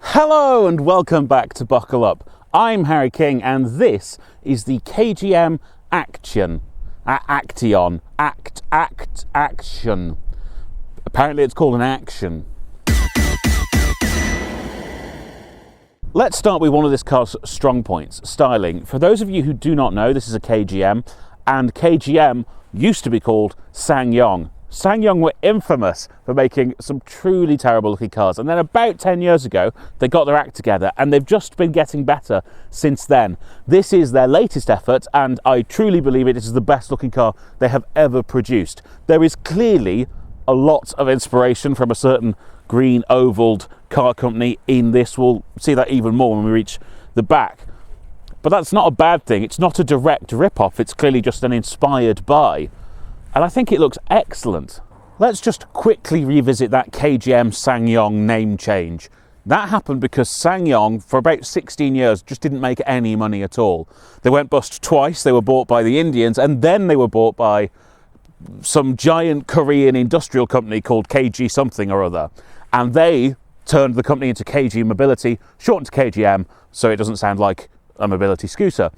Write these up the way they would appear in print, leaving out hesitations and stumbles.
Hello and welcome back to Buckle Up. I'm Harry King and this is the KGM Actyon. Action. Apparently it's called an action. Let's start with one of this car's strong points, styling. For those of you who do not know, this is a KGM, and KGM used to be called SsangYong. SsangYong were infamous for making some truly terrible looking cars, and then about 10 years ago they got their act together and they've just been getting better since then. This is their latest effort and I truly believe it is the best looking car they have ever produced. There is clearly a lot of inspiration from a certain green ovaled car company in this. We'll see that even more when we reach the back. But that's not a bad thing. It's not a direct rip-off, it's clearly just an inspired by. And I think it looks excellent. Let's just quickly revisit that KGM SsangYong name change. That happened because SsangYong, for about 16 years, just didn't make any money at all. They went bust twice. They were bought by the Indians, and then they were bought by some giant Korean industrial company called KG something or other. And they turned the company into KG Mobility, shortened to KGM, so it doesn't sound like a mobility scooter.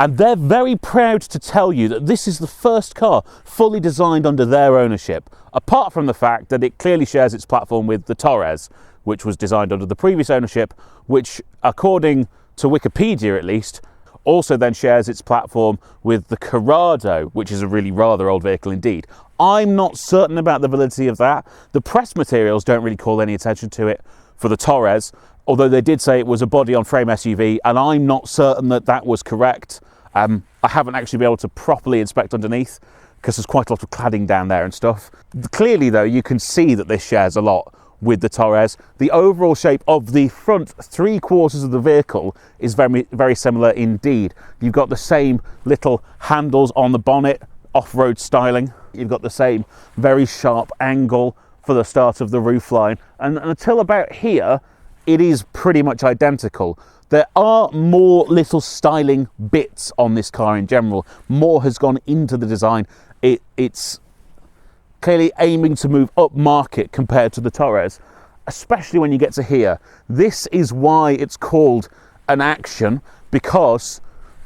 And they're very proud to tell you that this is the first car fully designed under their ownership, apart from the fact that it clearly shares its platform with the Torres, which was designed under the previous ownership, which, according to Wikipedia at least, also then shares its platform with the Corrado, which is a really rather old vehicle indeed. I'm not certain about the validity of that. The press materials don't really call any attention to it for the Torres, although they did say it was a body-on-frame SUV, and I'm not certain that that was correct. I haven't actually been able to properly inspect underneath because there's quite a lot of cladding down there and stuff. Clearly though, you can see that this shares a lot with the Torres. The overall shape of the front 3/4 of the vehicle is very, very similar indeed. You've got the same little handles on the bonnet, off-road styling. You've got the same very sharp angle for the start of the roofline, and until about here, it is pretty much identical. There are more little styling bits on this car in general. More has gone into the design. It's clearly aiming to move up market compared to the Torres, especially when you get to here. This is why it's called an action, because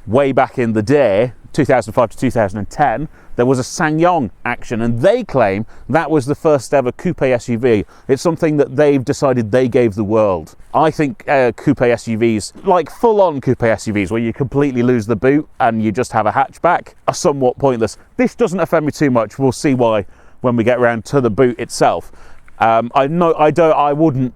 way back in the day, 2005 to 2010, there was a SsangYong action, and they claim that was the first ever coupe SUV. It's something that they've decided they gave the world. I think coupe SUVs, like full-on coupe SUVs where you completely lose the boot and you just have a hatchback, are somewhat pointless. This doesn't offend me too much. We'll see why when we get around to the boot itself. I wouldn't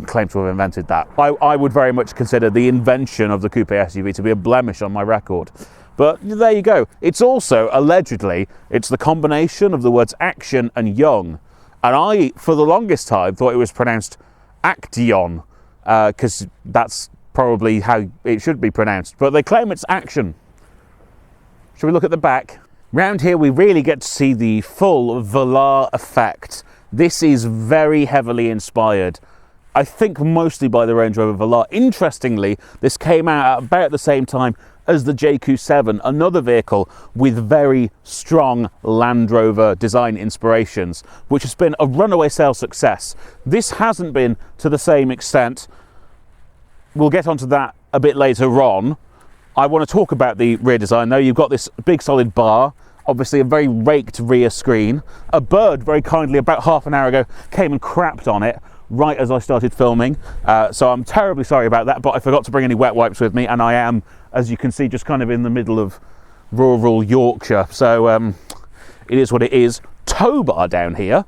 claim to have invented that. I would very much consider the invention of the coupe SUV to be a blemish on my record. But there you go. It's also, allegedly, it's the combination of the words action and young. And I, for the longest time, thought it was pronounced Actyon, because that's probably how it should be pronounced. But they claim it's action. Shall we look at the back? Round here, we really get to see the full velar effect. This is very heavily inspired, I think mostly by the Range Rover Velar. Interestingly, this came out at about the same time as the JQ7, another vehicle with very strong Land Rover design inspirations, which has been a runaway sales success. This hasn't been to the same extent. We'll get onto that a bit later on. I want to talk about the rear design though. You've got this big solid bar, obviously a very raked rear screen. A bird very kindly about half an hour ago came and crapped on it right as I started filming, so I'm terribly sorry about that, but I forgot to bring any wet wipes with me, and I am, as you can see, just kind of in the middle of rural Yorkshire, so it is what it is. Tow bar down here.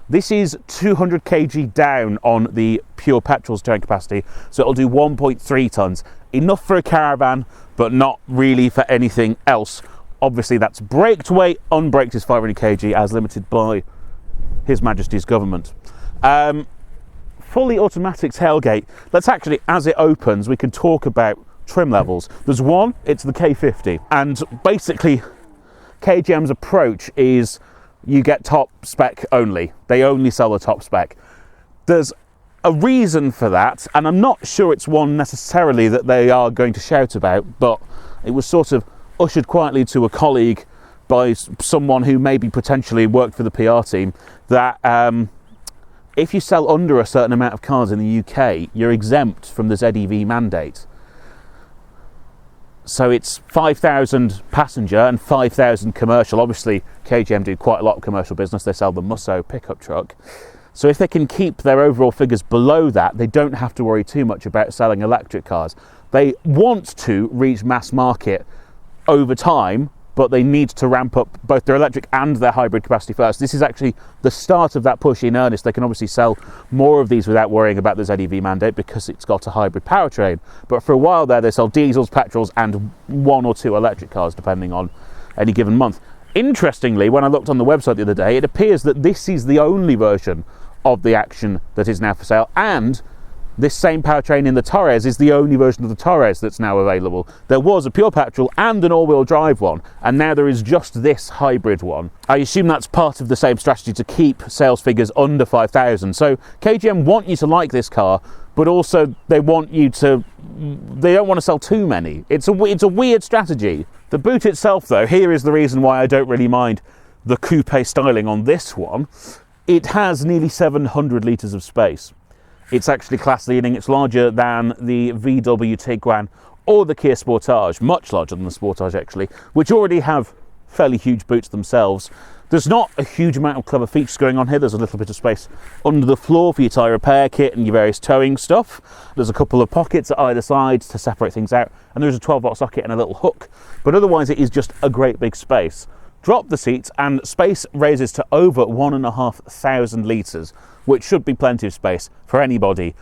This is 200 kg down on the pure petrol's towing capacity, so it'll do 1.3 tons. Enough for a caravan, but not really for anything else. Obviously that's braked weight, unbraked is 500 kg as limited by His Majesty's government. Fully automatic tailgate. Let's actually, as it opens, we can talk about trim levels. There's one, it's the K50, and basically KGM's approach is you get top spec only. They only sell the top spec. There's a reason for that, and I'm not sure it's one necessarily that they are going to shout about, but it was sort of ushered quietly to a colleague by someone who maybe potentially worked for the PR team, that if you sell under a certain amount of cars in the UK, you're exempt from the ZEV mandate. So it's 5,000 passenger and 5,000 commercial. Obviously, KGM do quite a lot of commercial business. They sell the Musso pickup truck. So if they can keep their overall figures below that, they don't have to worry too much about selling electric cars. They want to reach mass market over time, but they need to ramp up both their electric and their hybrid capacity first. This is actually the start of that push in earnest. They can obviously sell more of these without worrying about the ZEV mandate because it's got a hybrid powertrain. But for a while there, they sell diesels, petrols, and 1 or 2 electric cars, depending on any given month. Interestingly, when I looked on the website the other day, it appears that this is the only version of the Actyon that is now for sale, and this same powertrain in the Torres is the only version of the Torres that's now available. There was a pure petrol and an all-wheel drive one, and now there is just this hybrid one. I assume that's part of the same strategy to keep sales figures under 5,000. So KGM want you to like this car, but also they don't want to sell too many. It's a weird strategy. The boot itself, though, here is the reason why I don't really mind the coupe styling on this one. It has nearly 700 litres of space. It's actually class leading. It's larger than the VW Tiguan or the Kia Sportage, much larger than the Sportage actually, which already have fairly huge boots themselves. There's not a huge amount of clever features going on here. There's a little bit of space under the floor for your tyre repair kit and your various towing stuff. There's a couple of pockets at either side to separate things out, and there's a 12-volt socket and a little hook. But otherwise it is just a great big space. Drop the seats and space raises to over 1,500 litres, which should be plenty of space for anybody.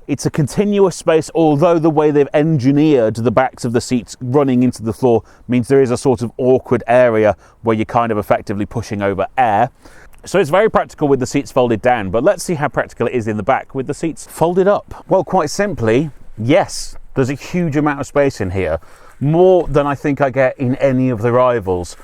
It's a continuous space, although the way they've engineered the backs of the seats running into the floor means there is a sort of awkward area where you're kind of effectively pushing over air. So it's very practical with the seats folded down, but let's see how practical it is in the back with the seats folded up. Well, quite simply, yes, there's a huge amount of space in here, more than I think I get in any of the rivals.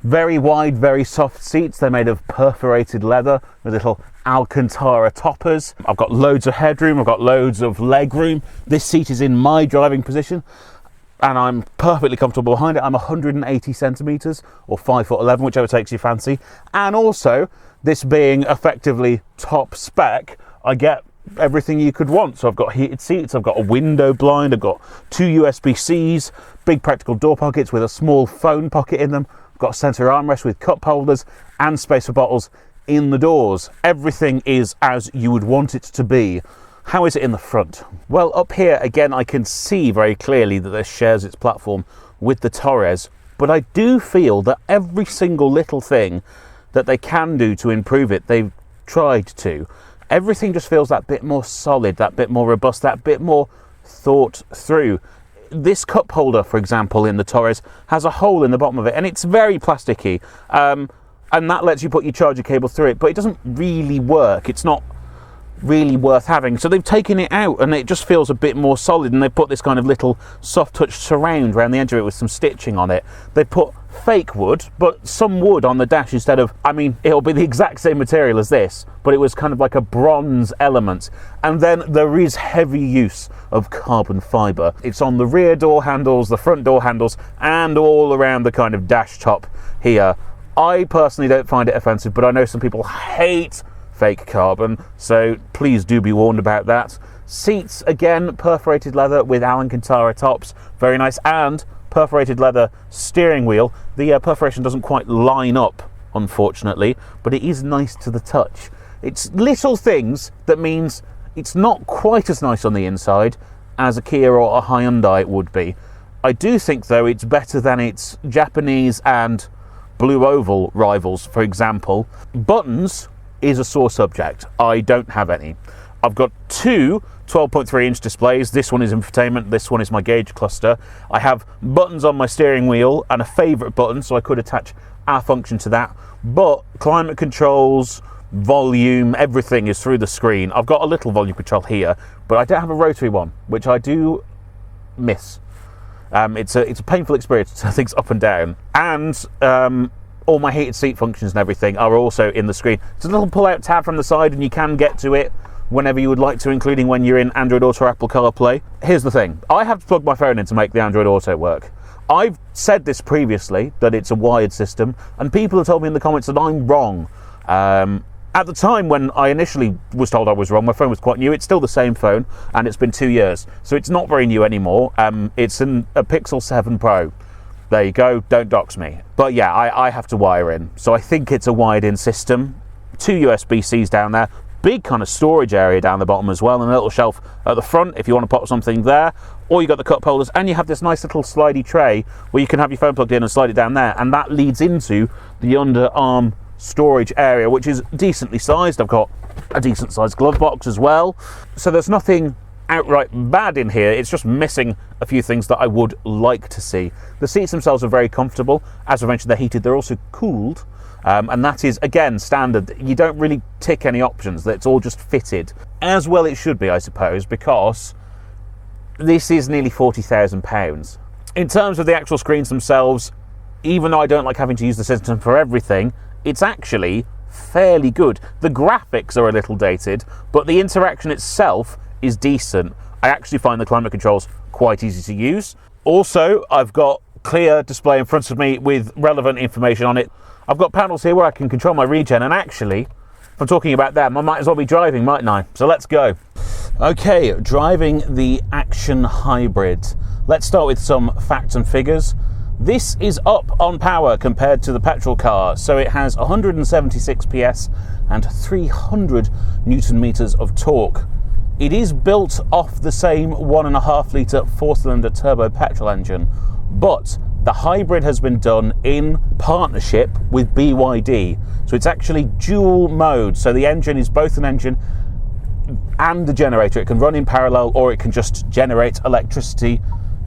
Very wide, very soft seats. They're made of perforated leather with little Alcantara toppers. I've got loads of headroom, I've got loads of leg room. This seat is in my driving position and I'm perfectly comfortable behind it. I'm 180 centimetres or 5'11", whichever takes your fancy. And also, this being effectively top spec, I get everything you could want. So I've got heated seats, I've got a window blind, I've got 2 USB-Cs, big practical door pockets with a small phone pocket in them. Got a centre armrest with cup holders and space for bottles in the doors. Everything is as you would want it to be. How is it in the front? Well, up here again I can see very clearly that this shares its platform with the Torres, but I do feel that every single little thing that they can do to improve it, they've tried to. Everything just feels that bit more solid, that bit more robust, that bit more thought through. This cup holder, for example, in the Torres has a hole in the bottom of it and it's very plasticky, and that lets you put your charger cable through it, but it doesn't really work. It's not really worth having. So they've taken it out and it just feels a bit more solid, and they've put this kind of little soft touch surround around the edge of it with some stitching on it. They put fake wood, but some wood on the dash instead of, I mean, it'll be the exact same material as this, but it was kind of like a bronze element. And then there is heavy use of carbon fibre. It's on the rear door handles, the front door handles, and all around the kind of dash top here. I personally don't find it offensive, but I know some people hate fake carbon, so please do be warned about that. Seats, again, perforated leather with Alcantara tops, very nice, and perforated leather steering wheel. The perforation doesn't quite line up, unfortunately, but it is nice to the touch. It's little things that means it's not quite as nice on the inside as a Kia or a Hyundai would be. I do think, though, it's better than its Japanese and blue oval rivals, for example. Buttons is a sore subject. I don't have any. I've got 2 12.3-inch displays. This one is infotainment, this one is my gauge cluster. I have buttons on my steering wheel and a favourite button, so I could attach our function to that. But climate controls, volume, everything is through the screen. I've got a little volume control here, but I don't have a rotary one, which I do miss. It's a painful experience to turn things up and down. And all my heated seat functions and everything are also in the screen. It's a little pull-out tab from the side and you can get to it whenever you would like to, including when you're in Android Auto or Apple CarPlay. Here's the thing, I have to plug my phone in to make the Android Auto work. I've said this previously, that it's a wired system, and people have told me in the comments that I'm wrong. At the time when I initially was told I was wrong, my phone was quite new. It's still the same phone, and it's been 2 years, so it's not very new anymore. It's a Pixel 7 Pro. There you go, don't dox me. But yeah, I have to wire in. So I think it's a wired-in system. 2 USB-Cs down there. Big kind of storage area down the bottom as well, and a little shelf at the front if you want to pop something there. Or you got the cup holders, and you have this nice little slidey tray where you can have your phone plugged in and slide it down there, and that leads into the underarm storage area, which is decently sized. I've got a decent sized glove box as well. So there's nothing outright bad in here, it's just missing a few things that I would like to see. The seats themselves are very comfortable. As I mentioned, they're heated, they're also cooled, and that is again standard. You don't really tick any options, it's all just fitted. As well it should be, I suppose, because this is nearly £40,000. In terms of the actual screens themselves, even though I don't like having to use the system for everything, it's actually fairly good. The graphics are a little dated, but the interaction itself is decent. I actually find the climate controls quite easy to use. Also, I've got clear display in front of me with relevant information on it. I've got panels here where I can control my regen, and actually, if I'm talking about them, I might as well be driving, mightn't I? So let's go. Okay, driving the Actyon Hybrid. Let's start with some facts and figures. This is up on power compared to the petrol car, so it has 176 PS and 300 Newton meters of torque. It is built off the same 1.5 litre 4-cylinder turbo petrol engine, but the hybrid has been done in partnership with BYD. So it's actually dual mode. So the engine is both an engine and a generator. It can run in parallel, or it can just generate electricity.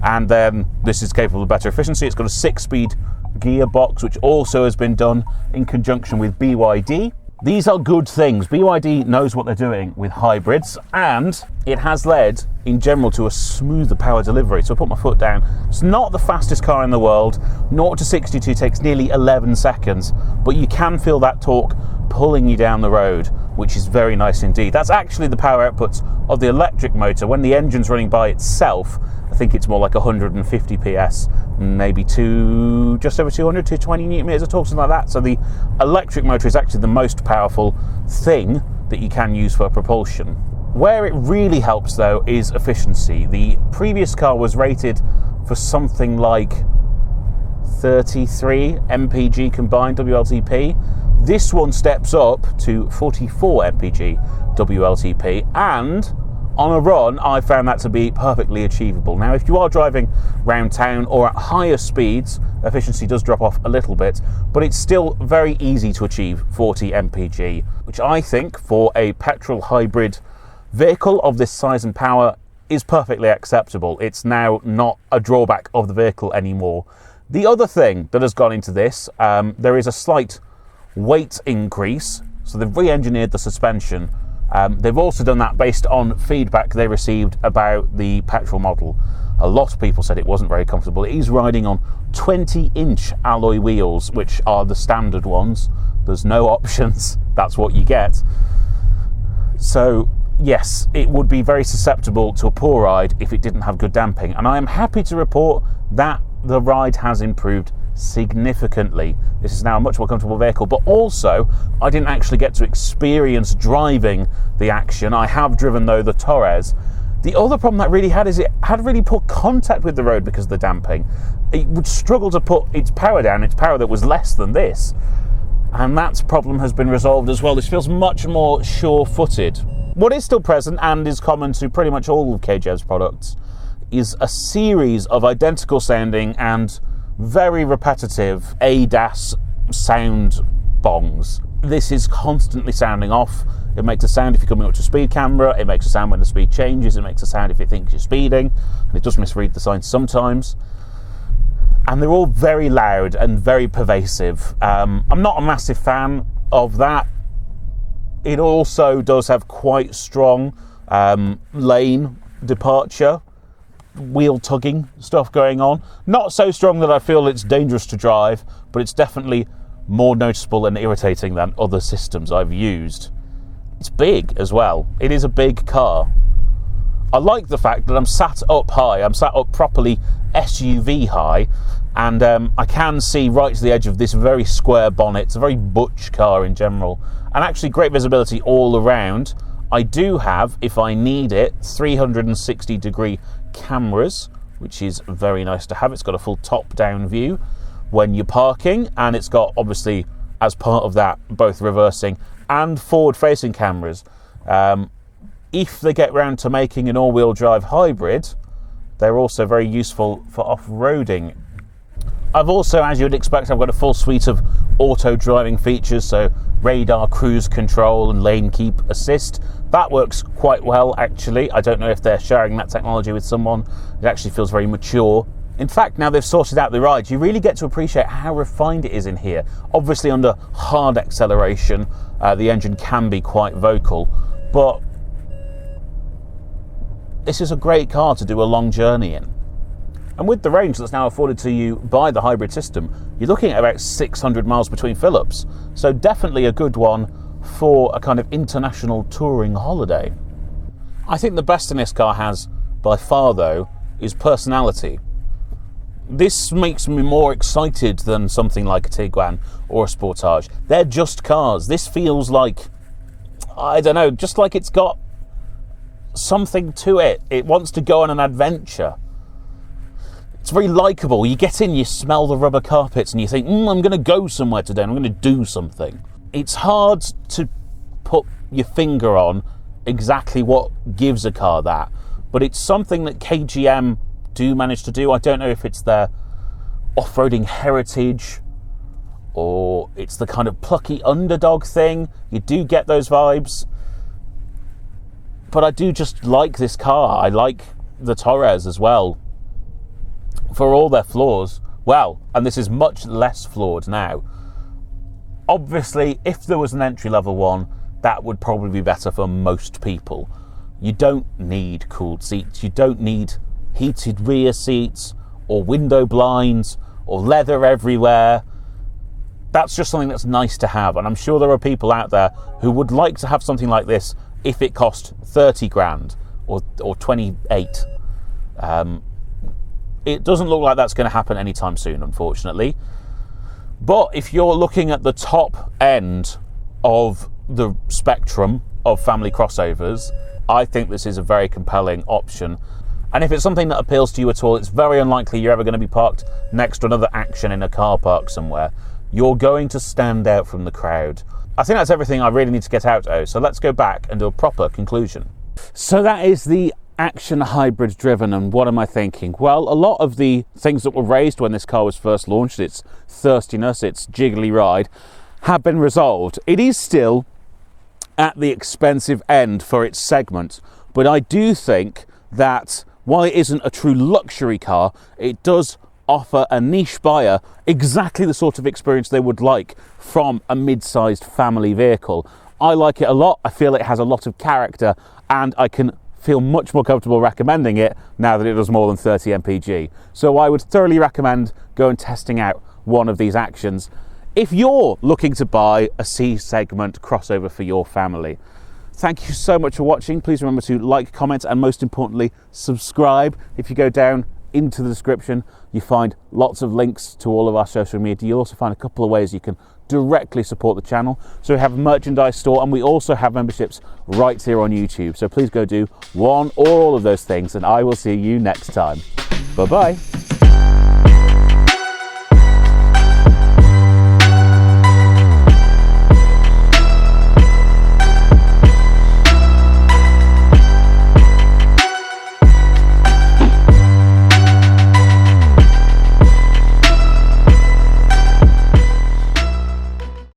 And then this is capable of better efficiency. It's got a 6-speed gearbox, which also has been done in conjunction with BYD. These are good things. BYD knows what they're doing with hybrids, and it has led in general to a smoother power delivery. So I put my foot down. It's not the fastest car in the world. 0 to 62 takes nearly 11 seconds, but you can feel that torque pulling you down the road, which is very nice indeed. That's actually the power output of the electric motor. When the engine's running by itself, I think it's more like 150 PS, maybe just over 200 to 20 Newton meters of torque, something like that. So the electric motor is actually the most powerful thing that you can use for propulsion. Where it really helps though is efficiency. The previous car was rated for something like 33 mpg combined WLTP. This one steps up to 44 mpg WLTP, and on a run, I found that to be perfectly achievable. Now, if you are driving round town or at higher speeds, efficiency does drop off a little bit, but it's still very easy to achieve 40 mpg, which I think for a petrol hybrid vehicle of this size and power is perfectly acceptable. It's now not a drawback of the vehicle anymore. The other thing that has gone into this, there is a slight weight increase, so they've re-engineered the suspension. They've also done that based on feedback they received about the petrol model. A lot of people said it wasn't very comfortable. It is riding on 20-inch alloy wheels, which are the standard ones. There's no options, that's what you get. So yes, it would be very susceptible to a poor ride if it didn't have good damping, and I am happy to report that the ride has improved significantly. This is now a much more comfortable vehicle, but also I didn't actually get to experience driving the Actyon. I have driven though the Torres. The other problem that really had is it had really poor contact with the road because of the damping. It would struggle to put its power down, its power that was less than this, and that problem has been resolved as well. This feels much more sure-footed. What is still present and is common to pretty much all of KGM's products is a series of identical sounding and very repetitive ADAS sound bongs. This is constantly sounding off. It makes a sound if you're coming up to a speed camera, it makes a sound when the speed changes, it makes a sound if it thinks you're speeding, and it does misread the signs sometimes. And they're all very loud and very pervasive. I'm not a massive fan of that. It also does have quite strong lane departure, wheel tugging stuff going on. Not so strong that I feel it's dangerous to drive, but it's definitely more noticeable and irritating than other systems I've used. It's big as well. It is a big car. I like the fact that I'm sat up high. I'm sat up properly SUV high, And I can see right to the edge of this very square bonnet. It's a very butch car in general, and actually great visibility all around. I do have, if I need it, 360-degree cameras, which is very nice to have. It's got a full top-down view when you're parking, and it's got, obviously, as part of that, both reversing and forward-facing cameras. If they get round to making an all-wheel drive hybrid, they're also very useful for off-roading. I've also, as you would expect, I've got a full suite of auto driving features, so radar, cruise control and lane keep assist. That works quite well, actually. I don't know if they're sharing that technology with someone. It actually feels very mature. In fact, now they've sorted out the ride, you really get to appreciate how refined it is in here. Obviously, under hard acceleration, the engine can be quite vocal, but this is a great car to do a long journey in. And with the range that's now afforded to you by the hybrid system, you're looking at about 600 miles between fill-ups. So definitely a good one for a kind of international touring holiday. I think the best thing this car has, by far though, is personality. This makes me more excited than something like a Tiguan or a Sportage. They're just cars. This feels like, I don't know, just like it's got something to it. It wants to go on an adventure. It's very likeable. You get in, you smell the rubber carpets, and you think, I'm going to go somewhere today, and I'm going to do something. It's hard to put your finger on exactly what gives a car that, but it's something that KGM do manage to do. I don't know if it's their off-roading heritage or it's the kind of plucky underdog thing. You do get those vibes. But I do just like this car. I like the Torres as well. For all their flaws, well, and this is much less flawed now. Obviously, if there was an entry-level one, that would probably be better for most people. You don't need cooled seats. You don't need heated rear seats or window blinds or leather everywhere. That's just something that's nice to have. And I'm sure there are people out there who would like to have something like this if it cost 30 grand or 28. It doesn't look like that's going to happen anytime soon, unfortunately. But if you're looking at the top end of the spectrum of family crossovers, I think this is a very compelling option. And if it's something that appeals to you at all, it's very unlikely you're ever going to be parked next to another Action in a car park somewhere. You're going to stand out from the crowd. I think that's everything I really need to get out, so let's go back and do a proper conclusion. So that is the Actyon Hybrid driven, and what am I thinking? Well, a lot of the things that were raised when this car was first launched, its thirstiness, its jiggly ride, have been resolved. It is still at the expensive end for its segment, but I do think that while it isn't a true luxury car, it does offer a niche buyer exactly the sort of experience they would like from a mid-sized family vehicle. I like it a lot. I feel it has a lot of character, and I can feel much more comfortable recommending it now that it does more than 30 mpg. So I would thoroughly recommend going testing out one of these Actions if you're looking to buy a C-segment crossover for your family. Thank you so much for watching. Please remember to like, comment, and most importantly, subscribe. If you go down into the description, you find lots of links to all of our social media. You'll also find a couple of ways you can directly support the channel. So we have a merchandise store, and we also have memberships right here on YouTube. So please go do one or all of those things, and I will see you next time. Bye-bye.